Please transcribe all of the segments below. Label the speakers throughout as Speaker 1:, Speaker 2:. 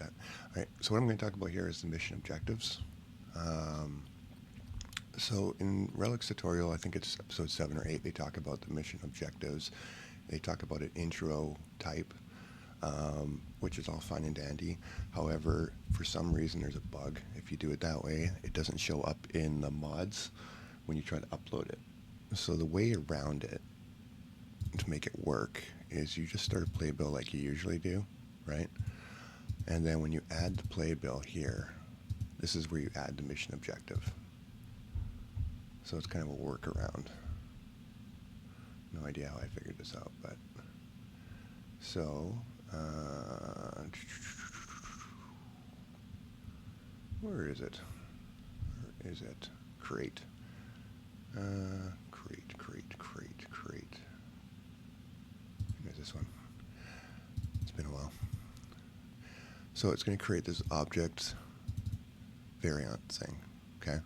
Speaker 1: that. All right, so what I'm going to talk about here is the mission objectives. So in Relic's tutorial, I think it's episode 7 or 8, they talk about the mission objectives. They talk about an intro type, which is all fine and dandy. However, for some reason there's a bug. If you do it that way, it doesn't show up in the mods when you try to upload it. So the way around it to make it work is you just start a playbill like you usually do, right? And then when you add the playbill here, this is where you add the mission objective. So it's kind of a workaround. No idea how I figured this out, but so where is it? Where is it? Create. Create. There's this one. It's been a while. So it's going to create this object variant thing. Okay.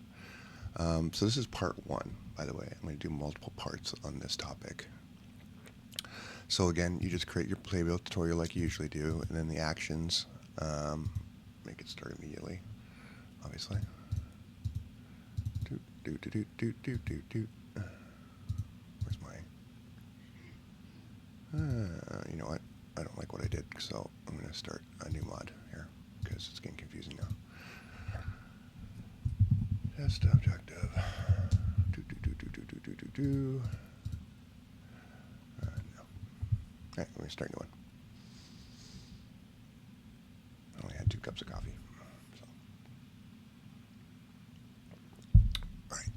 Speaker 1: So this is part 1, by the way. I'm going to do multiple parts on this topic. So again, you just create your playbill tutorial like you usually do, and then the actions, make it start immediately, obviously. Where's my, you know what, I don't like what I did, so I'm going to start a new mod here, because it's getting confusing now. Test objective. No. Alright, let me start a new one. I only had 2 cups of coffee. So. Alright.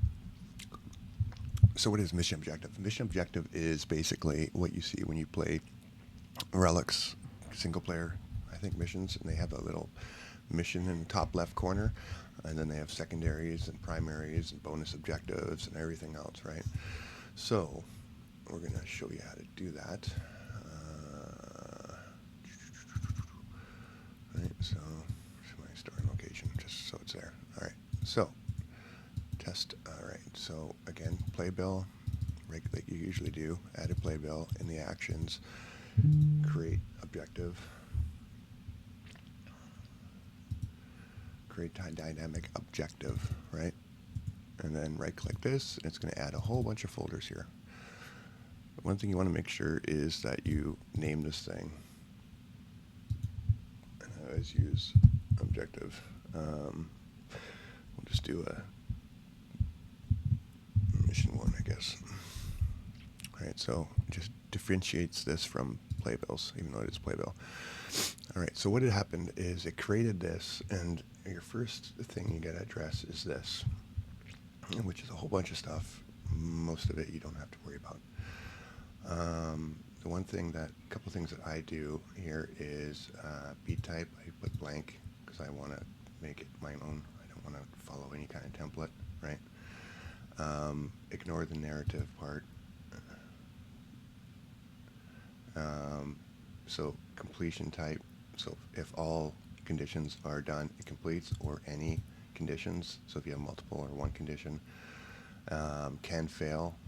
Speaker 1: So what is mission objective? Mission objective is basically what you see when you play Relic's single player, I think, missions, and they have a little mission in the top left corner, and then they have secondaries and primaries and bonus objectives and everything else, right? So we're going to show you how to do that. Right, so my starting location, just so it's there. All right, so test. All right, so again, playbill, like you usually do. Add a playbill in the actions. Create objective. Create dynamic objective, right? And then right-click this, and it's going to add a whole bunch of folders here. One thing you want to make sure is that you name this thing. And I always use objective. We'll just do a mission 1, I guess. All right, so it just differentiates this from playbills, even though it is playbill. All right, so what had happened is it created this, and your first thing you got to address is this, which is a whole bunch of stuff. Most of it you don't have to worry about. The one thing a couple things that I do here is beat type. I put blank because I want to make it my own. I don't want to follow any kind of template, right? Ignore the narrative part. So completion type. So if all conditions are done, it completes, or any conditions. So if you have multiple or one condition, can fail.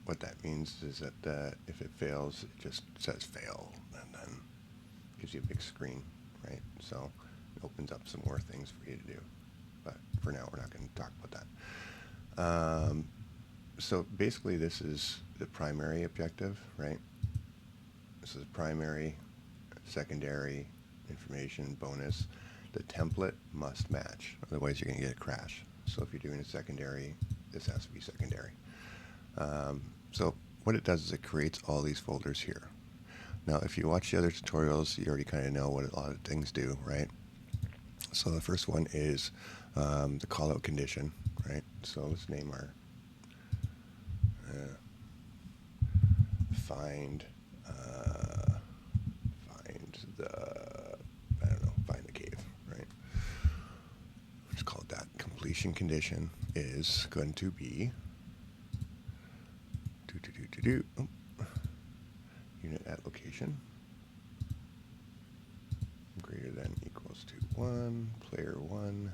Speaker 1: What that means is that if it fails, it just says fail, and then gives you a big screen, right? So it opens up some more things for you to do. But for now, we're not going to talk about that. So basically, this is the primary objective, right? This is primary, secondary, information, bonus. The template must match, otherwise you're going to get a crash. So if you're doing a secondary, this has to be secondary. So what it does is it creates all these folders here. Now, if you watch the other tutorials, you already kind of know what a lot of things do, right? So the first one is the callout condition, right? So let's name our find the cave, right? Let's call it that. Completion condition is going to be unit at location greater than equals to 1, player 1.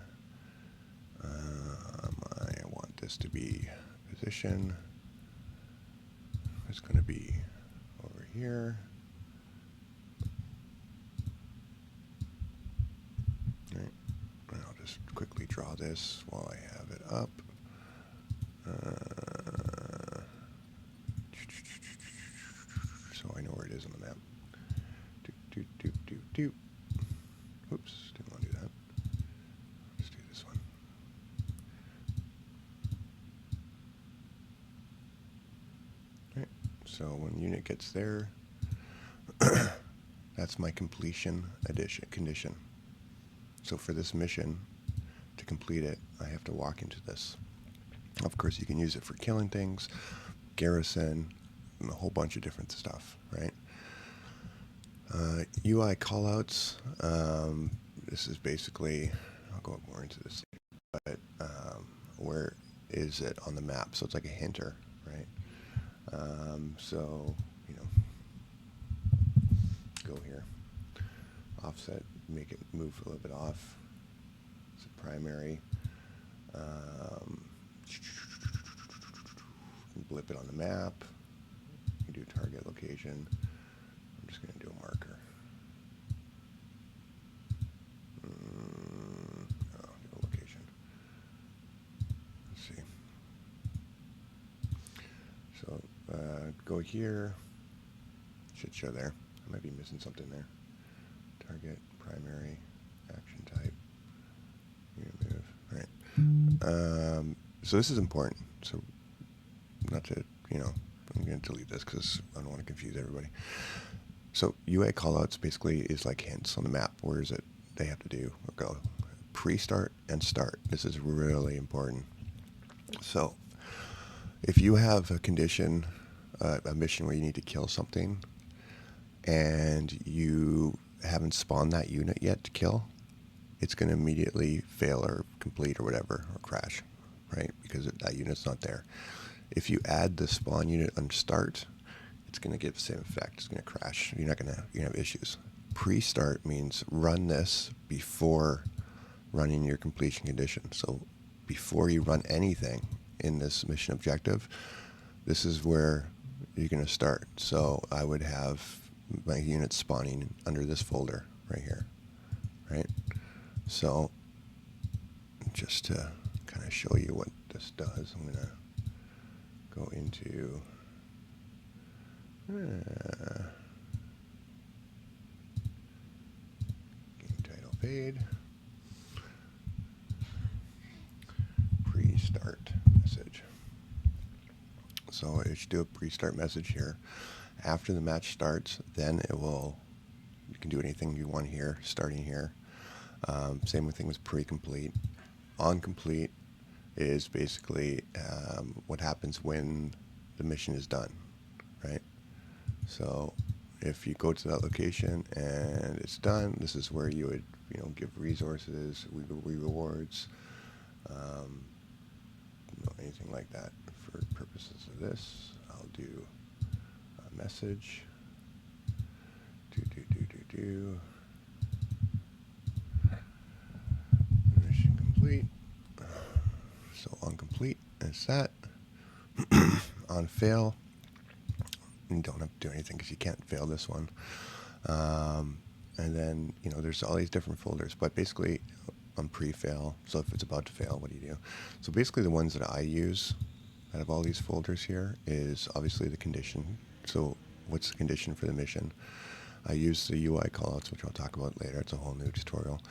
Speaker 1: I want this to be position. It's going to be over here. just quickly draw this while I have it up. So I know where it is on the map. Oops, didn't want to do that. Let's do this one. Alright, so when unit gets there, that's my completion condition. So for this mission, to complete it, I have to walk into this. Of course, you can use it for killing things, garrison, and a whole bunch of different stuff, right? UI callouts, this is basically, I'll go more into this, but where is it on the map? So it's like a hinter, right? So, you know, go here, offset, make it move a little bit off. It's a primary. Blip it on the map. You do target location. I'm just going to do a marker. Oh, do a location. Let's see. So go here. Should show there. I might be missing something there. Target, primary, action type. Unit move. All right. So this is important. So not to, you know, I'm going to delete this because I don't want to confuse everybody. So UA callouts basically is like hints on the map. Where is it they have to do or go? Pre-start and start. This is really important. So if you have a condition, a mission where you need to kill something, and you haven't spawned that unit yet to kill, it's going to immediately fail or complete or whatever, or crash, right? Because that unit's not there. If you add the spawn unit on start, it's going to give the same effect. It's going to crash. You're going to have issues. Pre-start means run this before running your completion condition. So before you run anything in this mission objective, this is where you're going to start. So I would have my unit spawning under this folder right here, right? So just to kind of show you what this does, I'm going to go into game title paid, pre-start message. So it should do a pre-start message here. After the match starts, then it will, you can do anything you want here, starting here. Same thing with pre-complete. On complete is basically what happens when the mission is done, right? So if you go to that location and it's done, this is where you would, you know, give resources, rewards, anything like that. For purposes of this, I'll do a message. Mission complete. So on complete is that. On fail, you don't have to do anything because you can't fail this one. And then, you know, there's all these different folders, but basically on pre-fail, so if it's about to fail, what do you do? So basically the ones that I use out of all these folders here is obviously the condition. So what's the condition for the mission? I use the UI callouts, which I'll talk about later. It's a whole new tutorial.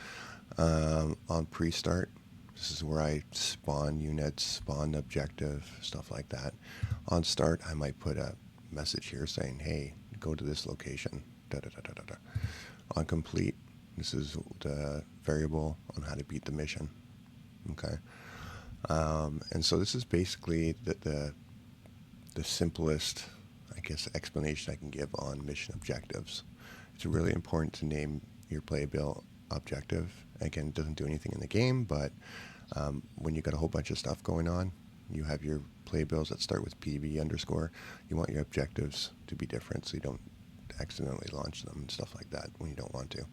Speaker 1: On pre-start, this is where I spawn units, spawn objective, stuff like that. On start, I might put a message here saying, hey, go to this location. On complete, this is the variable on how to beat the mission. Okay. And so this is basically the simplest, I guess, explanation I can give on mission objectives. It's really important to name your playbill objective. Again, it doesn't do anything in the game, but when you've got a whole bunch of stuff going on, you have your playbills that start with PB underscore. You want your objectives to be different so you don't accidentally launch them and stuff like that when you don't want to.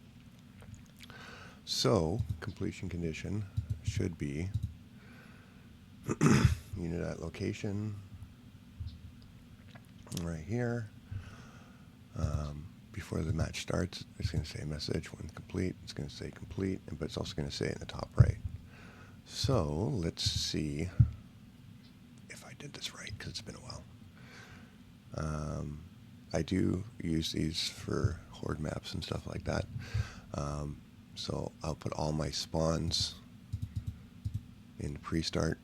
Speaker 1: So completion condition should be unit at location right here. Before the match starts, it's going to say message when complete. It's going to say complete, but it's also going to say it in the top right. So let's see if I did this right, because it's been a while. I do use these for horde maps and stuff like that. So I'll put all my spawns in pre-start,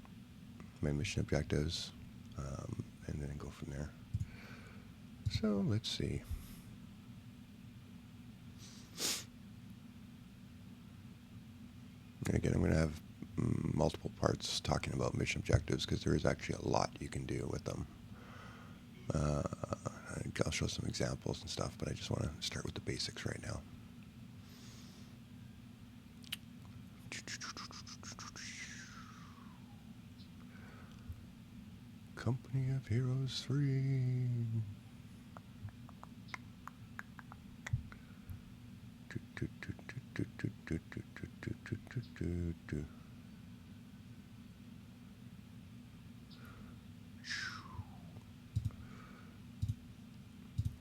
Speaker 1: my mission objectives, and then go from there. So let's see. And again, I'm going to have multiple parts talking about mission objectives because there is actually a lot you can do with them. I'll show some examples and stuff, but I just want to start with the basics right now. Company of Heroes 3.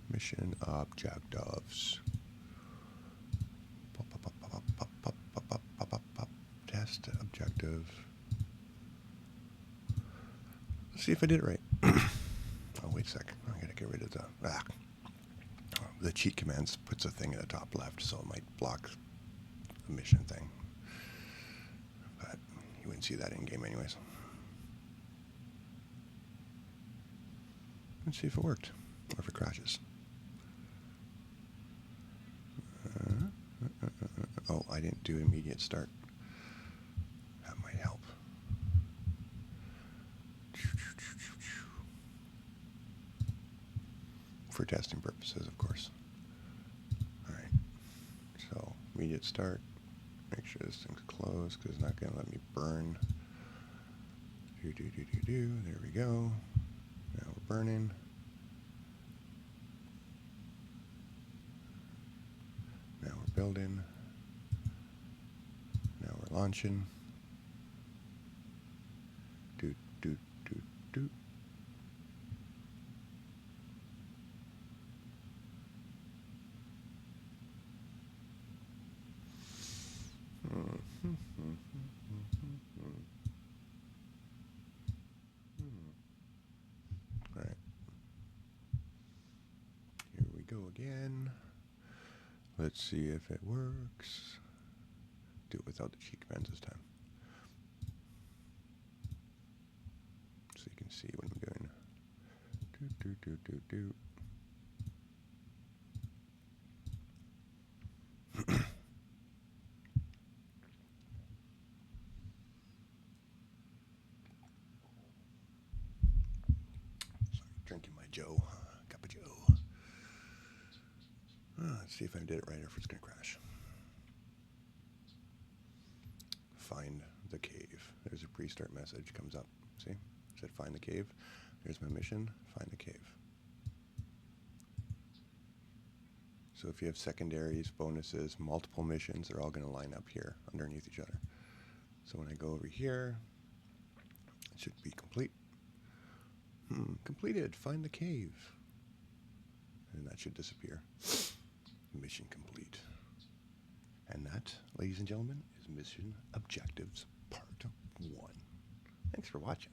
Speaker 1: Mission objectives. Test objective. Let's see if I did it right. Oh, wait a sec. I gotta get rid of the cheat commands puts a thing in the top left, so it might block the mission thing. But you wouldn't see that in game anyways. Let's see if it worked or if it crashes. Oh, I didn't do immediate start. That might help. For testing purposes, of course. Alright. So, immediate start. Make sure this thing's closed because it's not going to let me burn. There we go. Now we're burning. Now we're building. Now we're launching. Do. All right. Here we go again. Let's see if it works. Do it without the cheat commands this time. So you can see what I'm doing. Do. Drinking my Joe, cup of Joe. Let's see if I did it right or if it's going to crash. Find the cave. There's a pre-start message comes up. See? It said find the cave. There's my mission. Find the cave. So if you have secondaries, bonuses, multiple missions, they're all going to line up here underneath each other. So when I go over here, it should be complete. Completed. Find the cave. And that should disappear. Mission complete. And that, ladies and gentlemen, is Mission Objectives Part 1. Thanks for watching.